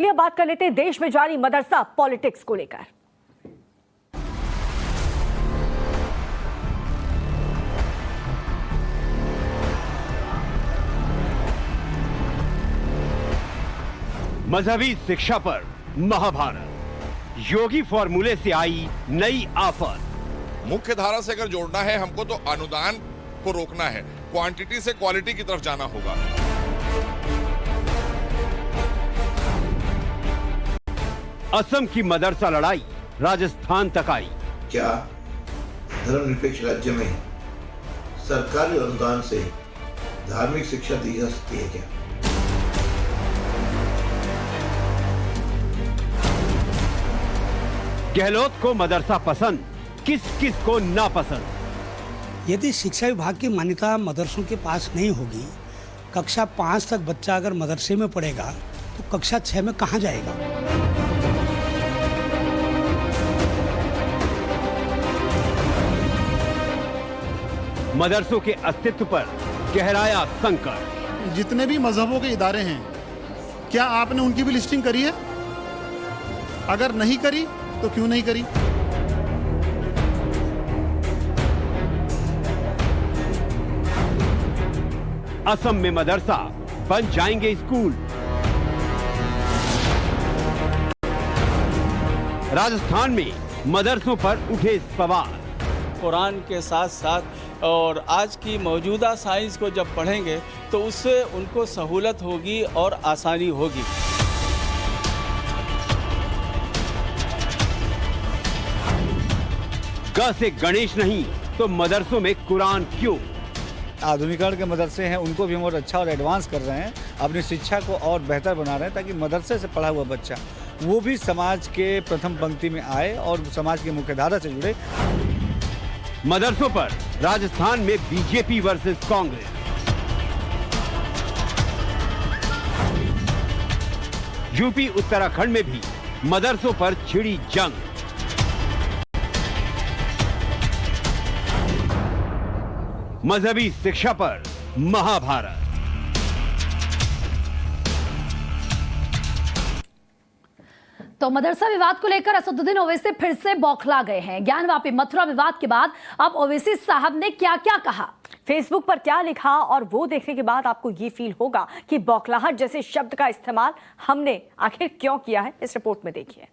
चलिए बात कर लेते हैं देश में जारी मदरसा पॉलिटिक्स को लेकर। मजहबी शिक्षा पर महाभारत, योगी फॉर्मूले से आई नई आफत। मुख्य धारा से अगर जोड़ना है हमको तो अनुदान को रोकना है, क्वांटिटी से क्वालिटी की तरफ जाना होगा। असम की मदरसा लड़ाई राजस्थान तक आई। क्या धर्मनिरपेक्ष राज्य में सरकारी अनुदान से धार्मिक शिक्षा दी जा सकती है क्या? गहलोत को मदरसा पसंद, किस किस को नापसंद। यदि शिक्षा विभाग की मान्यता मदरसों के पास नहीं होगी, कक्षा 5 तक बच्चा अगर मदरसे में पढ़ेगा तो कक्षा 6 में कहाँ जाएगा? मदरसों के अस्तित्व पर गहराया संकट। जितने भी मजहबों के इदारे हैं, क्या आपने उनकी भी लिस्टिंग करी है? अगर नहीं करी तो क्यों नहीं करी? असम में मदरसा बन जाएंगे स्कूल। राजस्थान में मदरसों पर उठे सवाल। कुरान के साथ साथ और आज की मौजूदा साइंस को जब पढ़ेंगे तो उससे उनको सहूलत होगी और आसानी होगी। ग से गणेश नहीं तो मदरसों में कुरान क्यों? आधुनिकरण के मदरसे हैं, उनको भी हम और अच्छा और एडवांस कर रहे हैं, अपनी शिक्षा को और बेहतर बना रहे हैं ताकि मदरसे से पढ़ा हुआ बच्चा वो भी समाज के प्रथम पंक्ति में आए और समाज की मुख्यधारा से जुड़े। मदरसों पर राजस्थान में BJP versus Congress. UP Uttarakhand में भी मदरसों पर छिड़ी जंग। मजहबी शिक्षा पर महाभारत। तो मदरसा विवाद को लेकर असदुद्दीन ओवैसी फिर से बौखला गए हैं। ज्ञानवापी मथुरा विवाद के बाद अब ओवैसी साहब ने क्या क्या कहा, फेसबुक पर क्या लिखा, और वो देखने के बाद आपको ये फील होगा कि बौखलाहट जैसे शब्द का इस्तेमाल हमने आखिर क्यों किया है। इस रिपोर्ट में देखिए।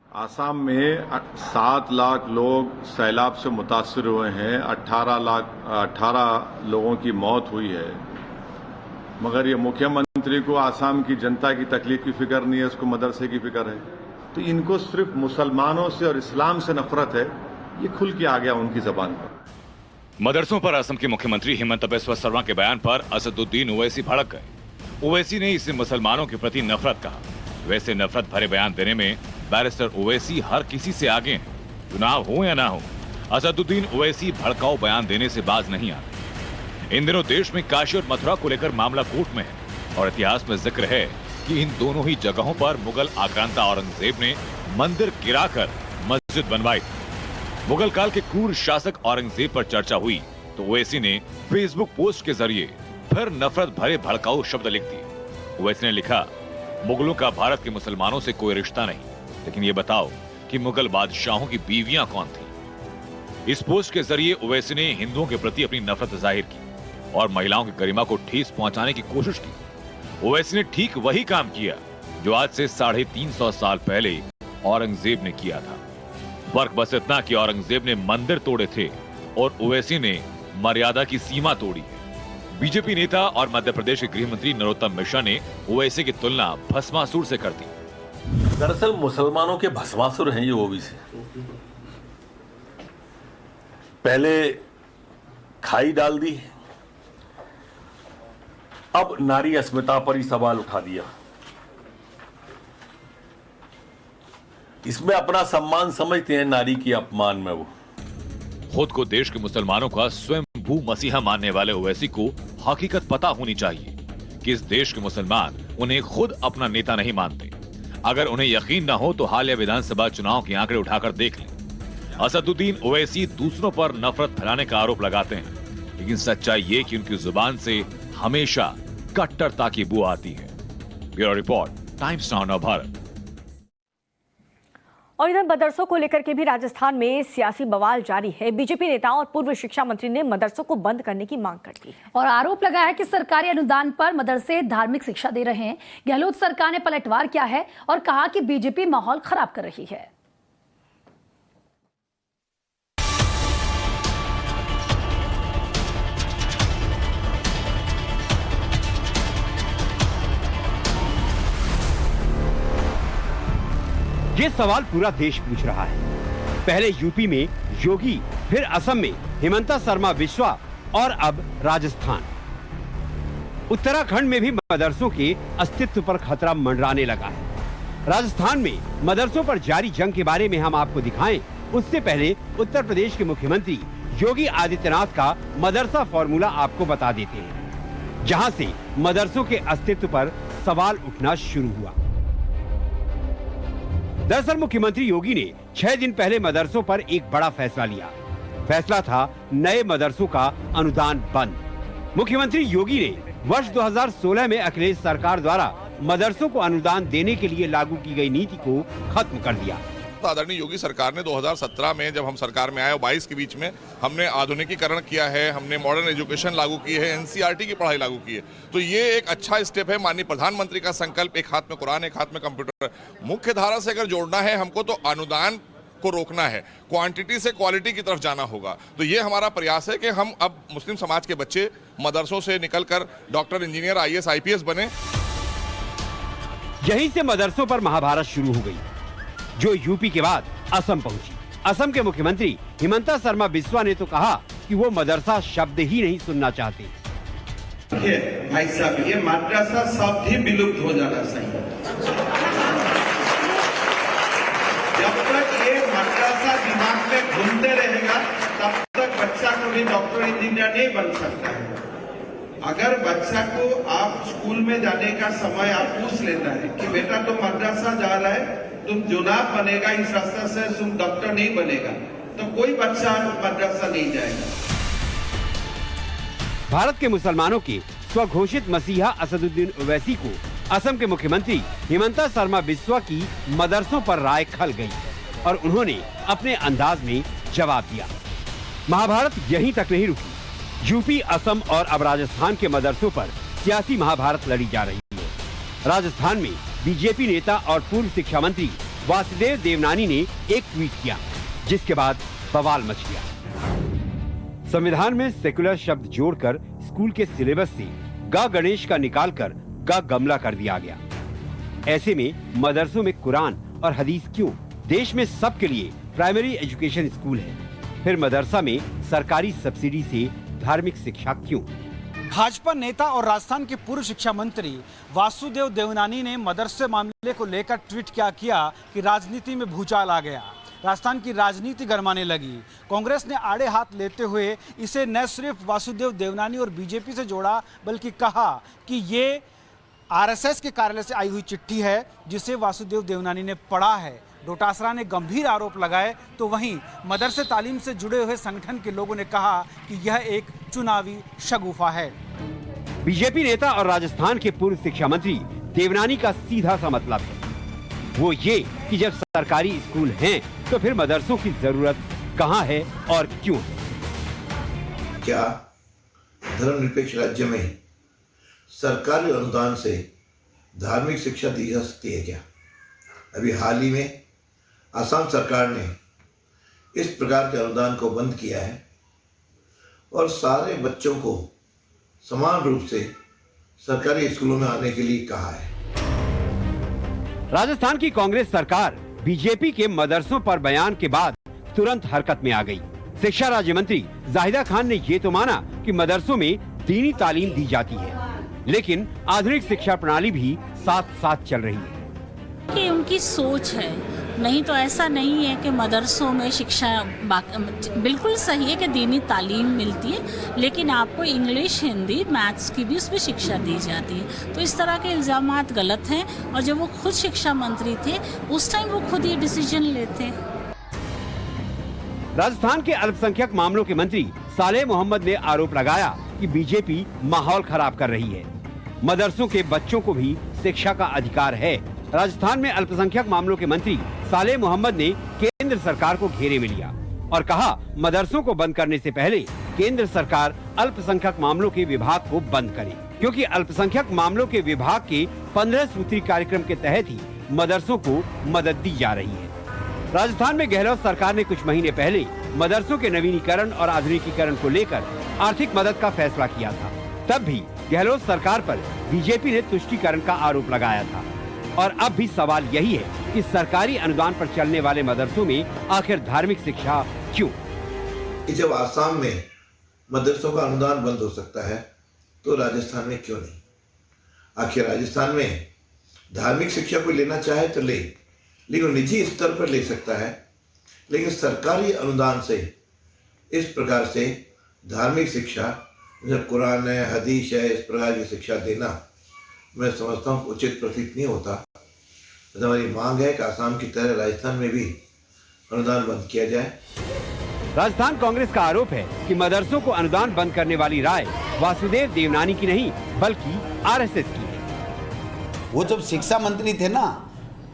आसाम में 7 लाख लोग सैलाब से मुतासर हुए हैं, 18 लोगों की मौत हुई है, मगर ये मुख्यमंत्री को आसाम की जनता की तकलीफ की फिक्र नहीं है, उसको मदरसे की फिक्र है। तो इनको सिर्फ मुसलमानों से और इस्लाम से नफरत है, ये खुल के आ गया उनकी जबान पर। मदरसों पर असम के मुख्यमंत्री हिमंत बिस्वा शर्मा के बयान पर असदुद्दीन ओवैसी भड़क गए। ओवैसी ने इसे मुसलमानों के प्रति नफरत कहा। वैसे नफरत भरे बयान देने में बैरिस्टर ओवैसी हर किसी से आगे हैं। चुनाव हो या ना हो, असदुद्दीन ओवैसी भड़काऊ बयान देने से बाज नहीं आते। इन दिनों देश में काशी और मथुरा को लेकर मामला कोर्ट में है और इतिहास में जिक्र है कि इन दोनों ही जगहों पर मुगल आक्रांता औरंगजेब ने मंदिर गिराकर मस्जिद बनवाई। मुगल काल के क्रूर शासक औरंगजेब पर चर्चा हुई तो ओवैसी ने फेसबुक पोस्ट के जरिए फिर नफरत भरे भड़काऊ शब्द लिख दिए। ओवैसी ने लिखा, मुगलों का भारत के मुसलमानों से कोई रिश्ता नहीं, लेकिन ये बताओ कि मुगल बादशाहों की बीवियां कौन थी। इस पोस्ट के जरिए ओवैसी ने हिंदुओं के प्रति अपनी नफरत जाहिर की और महिलाओं की गरिमा को ठेस पहुंचाने की कोशिश की। ओवैसी ने ठीक वही काम किया जो आज से 350 साल पहले औरंगजेब ने किया था। फर्क बस इतना कि औरंगजेब ने मंदिर तोड़े थे और ओवैसी ने मर्यादा की सीमा तोड़ी। बीजेपी नेता और मध्य प्रदेश के गृह मंत्री नरोत्तम मिश्रा ने ओवैसी की तुलना भस्मासुर से कर दी। दरअसल मुसलमानों के भस्मासुर हैं ये ओवैसी। पहले खाई डाल दी, अब नारी अस्मिता पर ही सवाल उठा दिया। इसमें अपना सम्मान समझते हैं, नारी की अपमान में वो। खुद को देश के मुसलमानों का स्वयंभू मसीहा मानने वाले ओवैसी को हकीकत पता होनी चाहिए कि इस देश के मुसलमान उन्हें खुद अपना नेता नहीं मानते। अगर उन्हें यकीन न हो तो हालिया विधानसभा चुनाव के आंकड़े उठाकर देख लें। असदुद्दीन ओवैसी दूसरों पर नफरत फैलाने का आरोप लगाते हैं, लेकिन सच्चाई ये कि उनकी जुबान से हमेशा कट्टरता की बू आती है। Bureau report, times now Navbharat. और इधर मदरसों को लेकर के भी राजस्थान में सियासी बवाल जारी है। बीजेपी नेताओं और पूर्व शिक्षा मंत्री ने मदरसों को बंद करने की मांग कर दी है और आरोप लगाया है कि सरकारी अनुदान पर मदरसे धार्मिक शिक्षा दे रहे हैं। गहलोत सरकार ने पलटवार किया है और कहा कि बीजेपी माहौल खराब कर रही है। ये सवाल पूरा देश पूछ रहा है। पहले यूपी में योगी, फिर असम में हिमंता शर्मा बिस्वा और अब राजस्थान। उत्तराखंड में भी मदरसों के अस्तित्व पर खतरा मंडराने लगा है। राजस्थान में मदरसों पर जारी जंग के बारे में हम आपको दिखाएं, उससे पहले उत्तर प्रदेश के मुख्यमंत्री योगी आदित्यनाथ का मदरसा फॉर्मूला आपको बता देते हैं, जहां से मदरसों के अस्तित्व पर सवाल उठना शुरू हुआ। दरअसल मुख्यमंत्री योगी ने 6 दिन पहले मदरसों पर एक बड़ा फैसला लिया। फैसला था नए मदरसों का अनुदान बंद। मुख्यमंत्री योगी ने वर्ष 2016 में अखिलेश सरकार द्वारा मदरसों को अनुदान देने के लिए लागू की गई नीति को खत्म कर दिया। आदरणीय योगी सरकार ने 2017 में जब हम सरकार में आए और 22 के बीच में हमने आधुनिकीकरण किया है, हमने मॉडर्न एजुकेशन लागू की है, एनसीईआरटी की पढ़ाई लागू की है। तो ये एक अच्छा स्टेप है। माननीय प्रधानमंत्री का संकल्प, एक हाथ में कुरान एक हाथ में कंप्यूटर। मुख्य धारा से अगर जोड़ना है हमको तो अनुदान को रोकना है, क्वांटिटी से क्वालिटी की तरफ जाना होगा। तो ये हमारा प्रयास है कि हम अब मुस्लिम समाज के बच्चे मदरसों से निकलकर डॉक्टर, इंजीनियर, IAS, IPS बने। यहीं से मदरसों पर महाभारत शुरू हो गई, जो यूपी के बाद असम पहुंची। असम के मुख्यमंत्री हिमंता शर्मा बिस्वा ने तो कहा कि वो मदरसा शब्द ही नहीं सुनना चाहते। भाई साहब, ये मदरसा शब्द ही विलुप्त हो जाना चाहिए। जब तक ये मदरसा दिमाग में घूमते रहेगा तब तक बच्चा कभी डॉक्टर, इंजीनियर नहीं बन सकता है। अगर बच्चा को आप स्कूल में जाने का समय आप पूछ लेता है कि बेटा तुम मदरसा जा रहा है, तुम जुनाब बनेगा इस रास्ते से, तुम डॉक्टर नहीं बनेगा, तो कोई बच्चा मदरसा नहीं जाएगा। भारत के मुसलमानों के स्वघोषित मसीहा असदुद्दीन ओवैसी को असम के मुख्यमंत्री हिमंता शर्मा बिस्वा की मदरसों पर राय खल गई और उन्होंने अपने अंदाज में जवाब दिया। महाभारत यहीं तक नहीं रुकी। यूपी, असम और अब राजस्थान के मदरसों पर सियासी महाभारत लड़ी जा रही है। राजस्थान में बीजेपी नेता और पूर्व शिक्षा मंत्री वासुदेव देवनानी ने एक ट्वीट किया, जिसके बाद बवाल मच गया। संविधान में सेकुलर शब्द जोड़कर स्कूल के सिलेबस से गा गणेश का निकालकर गा गमला कर दिया गया। ऐसे में मदरसों में कुरान और हदीस क्यों? देश में सबके लिए प्राइमरी एजुकेशन स्कूल है, फिर मदरसा में सरकारी सब्सिडी से धार्मिक शिक्षा क्यों? भाजपा नेता और राजस्थान के पूर्व शिक्षा मंत्री वासुदेव देवनानी ने मदरसे मामले को लेकर ट्वीट क्या किया कि राजनीति में भूचाल आ गया। राजस्थान की राजनीति गरमाने लगी। कांग्रेस ने आड़े हाथ लेते हुए इसे न सिर्फ वासुदेव देवनानी और बीजेपी से जोड़ा, बल्कि कहा कि ये आरएसएस के कार्यालय से आई हुई चिट्ठी है जिसे वासुदेव देवनानी ने पढ़ा है। डोटासरा ने गंभीर आरोप लगाए, तो वहीं मदरसे तालीम से जुड़े हुए संगठन के लोगों ने कहा कि यह एक चुनावी शगुफा है। बीजेपी नेता और राजस्थान के पूर्व शिक्षा मंत्री देवनानी का सीधा सा मतलब है वो ये कि जब सरकारी स्कूल हैं, तो फिर मदरसों की जरूरत कहाँ है और क्यों है? क्या धर्मनिरपेक्ष राज्य में सरकारी अनुदान से धार्मिक शिक्षा दी जा सकती है क्या? अभी हाल ही में असम सरकार ने इस प्रकार के अनुदान को बंद किया है और सारे बच्चों को समान रूप से सरकारी स्कूलों में आने के लिए कहा है। राजस्थान की कांग्रेस सरकार बीजेपी के मदरसों पर बयान के बाद तुरंत हरकत में आ गई। शिक्षा राज्य मंत्री जाहिदा खान ने ये तो माना कि मदरसों में दीनी तालीम दी जाती है, लेकिन आधुनिक शिक्षा प्रणाली भी साथ साथ चल रही है। कि उनकी सोच है, नहीं तो ऐसा नहीं है कि मदरसों में शिक्षा बिल्कुल सही है कि दीनी तालीम मिलती है, लेकिन आपको इंग्लिश, हिंदी, मैथ्स की भी उसमें शिक्षा दी जाती है। तो इस तरह के इल्जामात गलत हैं और जब वो खुद शिक्षा मंत्री थे उस टाइम वो खुद ये डिसीजन लेते। राजस्थान के अल्पसंख्यक मामलों के मंत्री सालेह मोहम्मद ने आरोप लगाया कि बीजेपी माहौल खराब कर रही है। मदरसों के बच्चों को भी शिक्षा का अधिकार है। राजस्थान में अल्पसंख्यक मामलों के मंत्री सालेह मोहम्मद ने केंद्र सरकार को घेरे में लिया और कहा, मदरसों को बंद करने से पहले केंद्र सरकार अल्पसंख्यक मामलों के विभाग को बंद करे, क्योंकि अल्पसंख्यक मामलों के विभाग के 15 सूत्री कार्यक्रम के तहत ही मदरसों को मदद दी जा रही है। राजस्थान में गहलोत सरकार ने कुछ महीने पहले मदरसों के नवीनीकरण और आधुनिकीकरण को लेकर आर्थिक मदद का फैसला किया था। तब भी गहलोत सरकार पर बीजेपी ने तुष्टीकरण का आरोप लगाया था और अब भी सवाल यही है कि सरकारी अनुदान पर चलने वाले मदरसों में आखिर धार्मिक शिक्षा क्यों? जब आसाम में मदरसों का अनुदान बंद हो सकता है तो राजस्थान में क्यों नहीं? आखिर राजस्थान में धार्मिक शिक्षा कोई लेना चाहे तो ले, लेकिन निजी स्तर पर ले सकता है, लेकिन सरकारी अनुदान से इस प्रकार से धार्मिक शिक्षा, जब कुरान है, हदीस है, इस प्रकार की शिक्षा देना मैं समझता हूँ उचित प्रतीत नहीं होता। तो हमारी मांग है कि आसाम की तरह राजस्थान में भी अनुदान बंद किया जाए। राजस्थान कांग्रेस का आरोप है कि मदरसों को अनुदान बंद करने वाली राय वासुदेव देवनानी की नहीं बल्कि आरएसएस की है। वो जब शिक्षा मंत्री थे ना,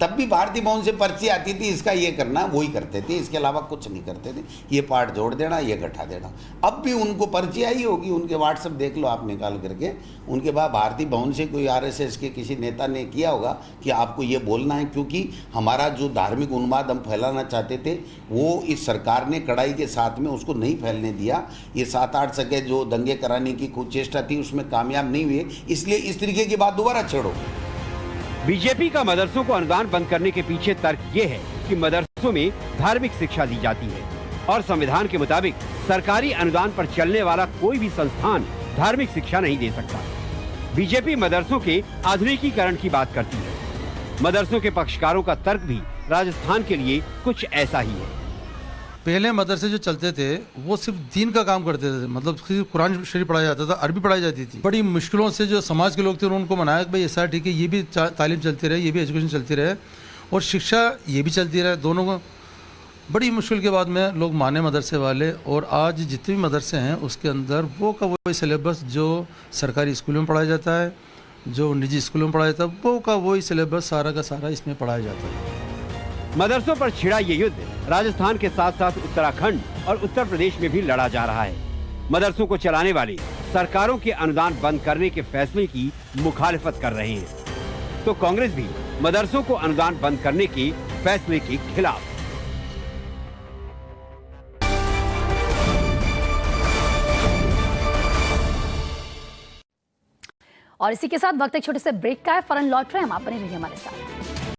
तब भी भारतीय भवन से पर्ची आती थी, इसका ये करना, वही करते थे, इसके अलावा कुछ नहीं करते थे। ये पार्ट जोड़ देना, ये घटा देना। अब भी उनको पर्ची आई होगी, उनके व्हाट्सएप देख लो आप निकाल करके। उनके बाद भारतीय भवन से कोई आरएसएस के किसी नेता ने किया होगा कि आपको ये बोलना है, क्योंकि हमारा जो धार्मिक उन्माद हम फैलाना चाहते थे वो इस सरकार ने कड़ाई के साथ में उसको नहीं फैलने दिया। ये 7-8 जगह जो दंगे कराने की कुचेष्टा थी उसमें कामयाब नहीं हुए, इसलिए इस तरीके की बात दोबारा छेड़ो। बीजेपी का मदरसों को अनुदान बंद करने के पीछे तर्क ये है कि मदरसों में धार्मिक शिक्षा दी जाती है और संविधान के मुताबिक सरकारी अनुदान पर चलने वाला कोई भी संस्थान धार्मिक शिक्षा नहीं दे सकता। बीजेपी मदरसों के आधुनिकीकरण की बात करती है। मदरसों के पक्षकारों का तर्क भी राजस्थान के लिए कुछ ऐसा ही है। पहले मदरसे जो चलते थे वो सिर्फ दीन का काम करते थे, मतलब सिर्फ कुरान शरीफ पढ़ाया जाता था, अरबी पढ़ाई जाती थी। बड़ी मुश्किलों से जो समाज के लोग थे उनको मनाया कि भाई ऐसा ठीक है, ये भी तालीम चलती रहे, ये भी एजुकेशन चलती रहे और शिक्षा ये भी चलती रहे। दोनों को बड़ी मुश्किल के बाद में लोग माने मदरसे वाले। और आज जितने भी मदरसे हैं उसके अंदर वो का वही सिलेबस जो सरकारी स्कूलों में पढ़ाया जाता है, जो निजी स्कूलों में पढ़ाया जाता है, वो का वही सिलेबस सारा का सारा इसमें पढ़ाया जाता है। मदरसों पर छिड़ा ये युद्ध राजस्थान के साथ साथ उत्तराखंड और उत्तर प्रदेश में भी लड़ा जा रहा है। मदरसों को चलाने वाले सरकारों के अनुदान बंद करने के फैसले की मुखालिफत कर रहे हैं, तो कांग्रेस भी मदरसों को अनुदान बंद करने के फैसले के खिलाफ। और इसी के साथ वक्त एक छोटे से ब्रेक का है। फौरन लौट रहे हैं हम, आप बने रहिए हमारे साथ।